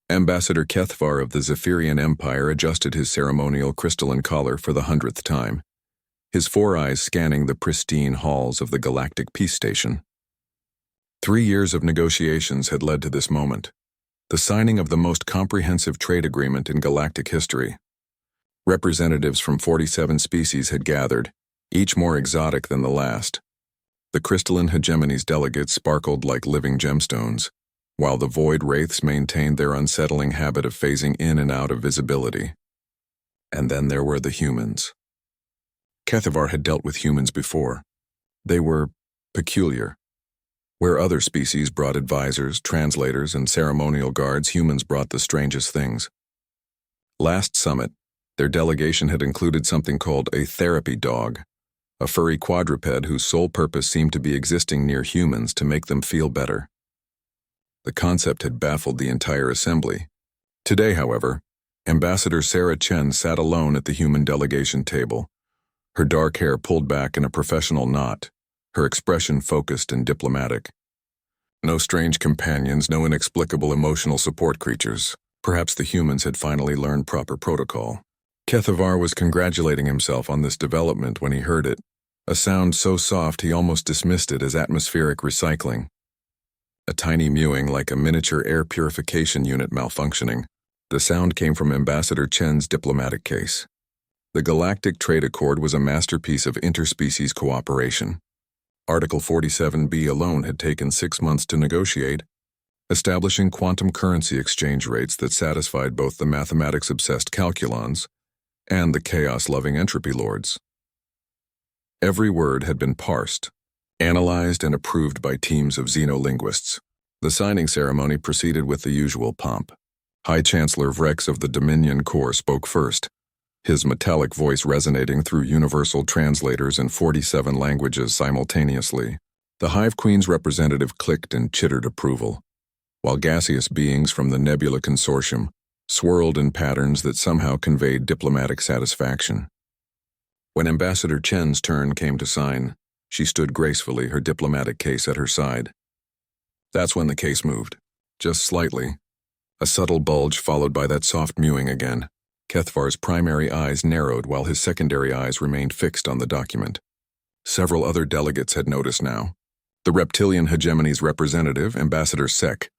Ambassador Kethvar of the Zephyrian Empire adjusted his ceremonial crystalline collar for the 100th time, his four eyes scanning the pristine halls of the Galactic Peace Station. 3 years of negotiations had led to this moment, the signing of the most comprehensive trade agreement in galactic history. Representatives from 47 species had gathered, each more exotic than the last. The crystalline hegemony's delegates sparkled like living gemstones, while the void wraiths maintained their unsettling habit of phasing in and out of visibility. And then there were the humans. Kethvar had dealt with humans before. They were peculiar. Where other species brought advisors, translators, and ceremonial guards, humans brought the strangest things. Last summit, their delegation had included something called a therapy dog, a furry quadruped whose sole purpose seemed to be existing near humans to make them feel better. The concept had baffled the entire assembly. Today, however, Ambassador Sarah Chen sat alone at the human delegation table, her dark hair pulled back in a professional knot, her expression focused and diplomatic. No strange companions, no inexplicable emotional support creatures. Perhaps the humans had finally learned proper protocol. Kethvar was congratulating himself on this development when he heard it, a sound so soft he almost dismissed it as atmospheric recycling. A tiny mewing like a miniature air purification unit malfunctioning. The sound came from Ambassador Chen's diplomatic case. The Galactic Trade Accord was a masterpiece of interspecies cooperation. Article 47B alone had taken 6 months to negotiate, establishing quantum currency exchange rates that satisfied both the mathematics-obsessed calculons and the chaos-loving entropy lords. Every word had been parsed, analyzed and approved by teams of xenolinguists. The signing ceremony proceeded with the usual pomp. High Chancellor Vrex of the Dominion Corps spoke first, his metallic voice resonating through universal translators in 47 languages simultaneously. The Hive Queen's representative clicked and chittered approval, while gaseous beings from the Nebula Consortium swirled in patterns that somehow conveyed diplomatic satisfaction. When Ambassador Chen's turn came to sign, she stood gracefully, her diplomatic case at her side. That's when the case moved, just slightly. A subtle bulge followed by that soft mewing again. Kethvar's primary eyes narrowed while his secondary eyes remained fixed on the document. Several other delegates had noticed now. The reptilian hegemony's representative, Ambassador Sek,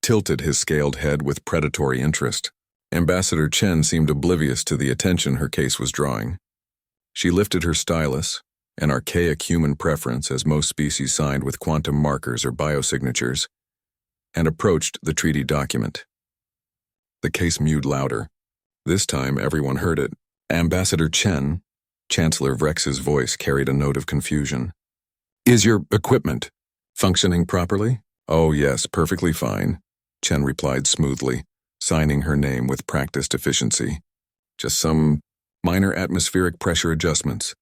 tilted his scaled head with predatory interest. Ambassador Chen seemed oblivious to the attention her case was drawing. She lifted her stylus, an archaic human preference as most species signed with quantum markers or biosignatures, and approached the treaty document. The case mewed louder. This time everyone heard it. Ambassador Chen, Chancellor Vrex's voice carried a note of confusion. Is your equipment functioning properly? Oh yes, perfectly fine, Chen replied smoothly, signing her name with practiced efficiency. Just some minor atmospheric pressure adjustments.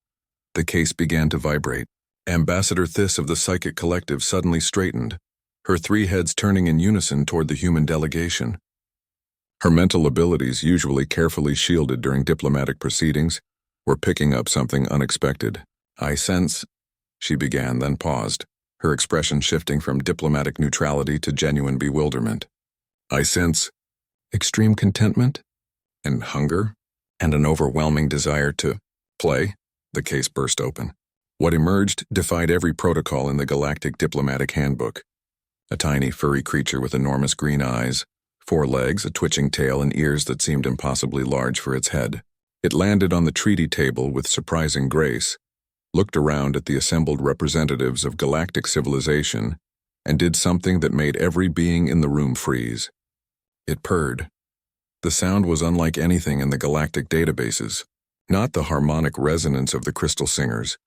The case began to vibrate. Ambassador Thys of the Psychic Collective suddenly straightened, her 3 heads turning in unison toward the human delegation. Her mental abilities, usually carefully shielded during diplomatic proceedings, were picking up something unexpected. I sense, she began, then paused, her expression shifting from diplomatic neutrality to genuine bewilderment. I sense extreme contentment and hunger and an overwhelming desire to play. The case burst open. What emerged defied every protocol in the Galactic Diplomatic Handbook. A tiny furry creature with enormous green eyes, 4 legs, a twitching tail, and ears that seemed impossibly large for its head. It landed on the treaty table with surprising grace, looked around at the assembled representatives of galactic civilization, and did something that made every being in the room freeze. It purred. The sound was unlike anything in the galactic databases, not the harmonic resonance of the crystal singers,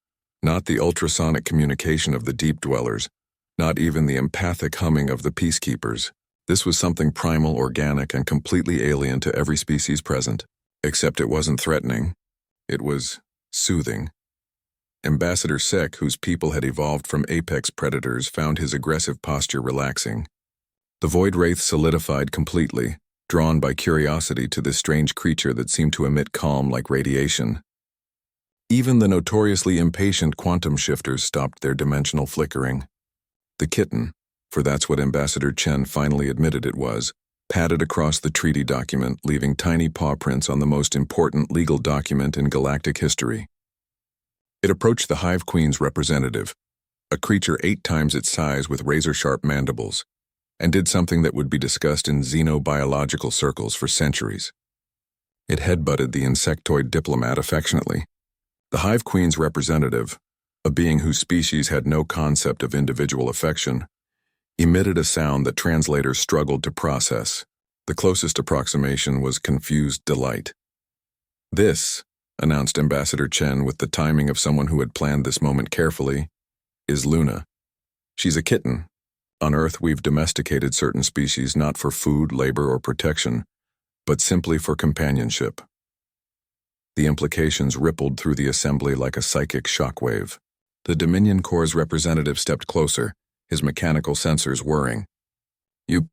not the ultrasonic communication of the deep dwellers, not even the empathic humming of the peacekeepers. This was something primal, organic, and completely alien to every species present. Except it wasn't threatening. It was soothing. Ambassador Sek, whose people had evolved from apex predators, found his aggressive posture relaxing. The void wraith solidified completely, drawn by curiosity to this strange creature that seemed to emit calm like radiation. Even the notoriously impatient quantum shifters stopped their dimensional flickering. The kitten, for that's what Ambassador Chen finally admitted it was, padded across the treaty document, leaving tiny paw prints on the most important legal document in galactic history. It approached the Hive Queen's representative, a creature 8 times its size with razor-sharp mandibles, and did something that would be discussed in xenobiological circles for centuries. It headbutted the insectoid Diplomat affectionately. The Hive Queen's representative, a being whose species had no concept of individual affection, emitted a sound that translators struggled to process. The closest approximation was confused delight. "This," announced Ambassador Chen with the timing of someone who had planned this moment carefully, "is Luna. She's a kitten. On Earth, we've domesticated certain species not for food, labor, or protection, but simply for companionship." The implications rippled through the assembly like a psychic shockwave. The Dominion Corps' representative stepped closer, his mechanical sensors whirring. "You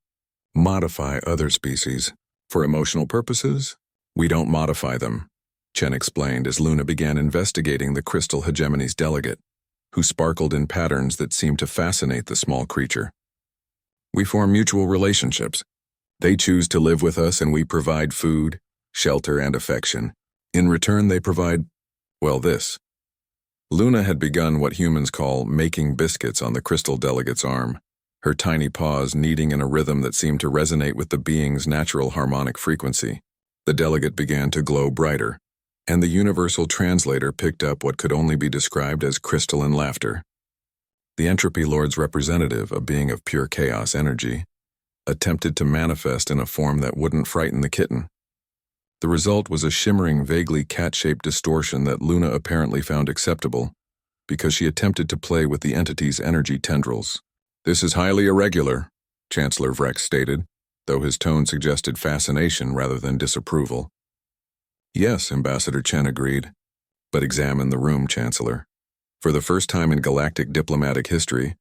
modify other species for emotional purposes? We don't modify them," Chen explained as Luna began investigating the crystal hegemony's delegate, who sparkled in patterns that seemed to fascinate the small creature. "We form mutual relationships. They choose to live with us and we provide food, shelter, and affection. In return, they provide, well, this." Luna had begun what humans call making biscuits on the crystal delegate's arm, her tiny paws kneading in a rhythm that seemed to resonate with the being's natural harmonic frequency. The delegate began to glow brighter, and the universal translator picked up what could only be described as crystalline laughter. The Entropy Lord's representative, a being of pure chaos energy, attempted to manifest in a form that wouldn't frighten the kitten. The result was a shimmering, vaguely cat-shaped distortion that Luna apparently found acceptable, because she attempted to play with the entity's energy tendrils. "This is highly irregular," Chancellor Vrex stated, though his tone suggested fascination rather than disapproval. "Yes," Ambassador Chen agreed. "But examine the room, Chancellor. For the first time in galactic diplomatic history,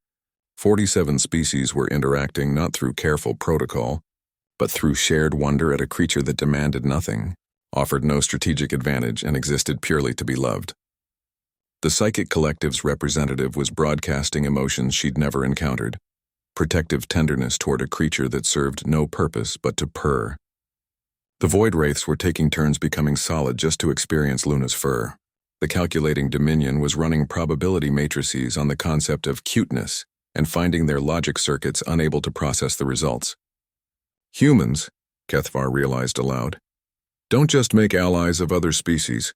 47 species were interacting not through careful protocol, but through shared wonder at a creature that demanded nothing, offered no strategic advantage, and existed purely to be loved." The Psychic Collective's representative was broadcasting emotions she'd never encountered, protective tenderness toward a creature that served no purpose but to purr. The Void Wraiths were taking turns becoming solid just to experience Luna's fur. The calculating Dominion was running probability matrices on the concept of cuteness and finding their logic circuits unable to process the results. "Humans," Kethvar realized aloud, "don't just make allies of other species.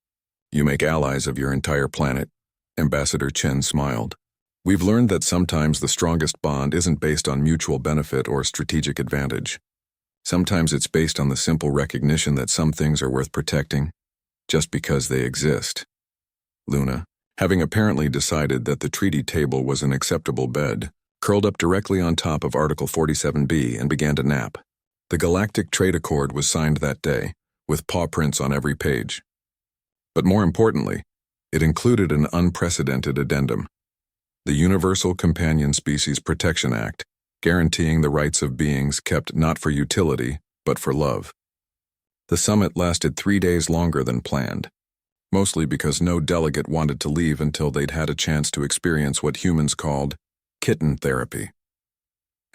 You make allies of your entire planet." Ambassador Chen smiled. "We've learned that sometimes the strongest bond isn't based on mutual benefit or strategic advantage. Sometimes it's based on the simple recognition that some things are worth protecting, just because they exist." Luna, having apparently decided that the treaty table was an acceptable bed, curled up directly on top of Article 47B and began to nap. The Galactic Trade Accord was signed that day, with paw prints on every page. But more importantly, it included an unprecedented addendum: the Universal Companion Species Protection Act, guaranteeing the rights of beings kept not for utility, but for love. The summit lasted 3 days longer than planned, mostly because no delegate wanted to leave until they'd had a chance to experience what humans called kitten therapy.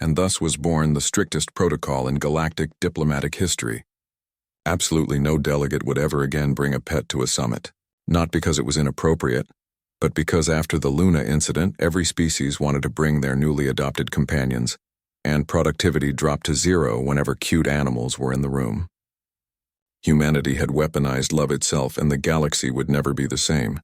And thus was born the strictest protocol in galactic diplomatic history. Absolutely no delegate would ever again bring a pet to a summit, not because it was inappropriate, but because after the Luna incident, every species wanted to bring their newly adopted companions, and productivity dropped to 0 whenever cute animals were in the room. Humanity had weaponized love itself, and the galaxy would never be the same.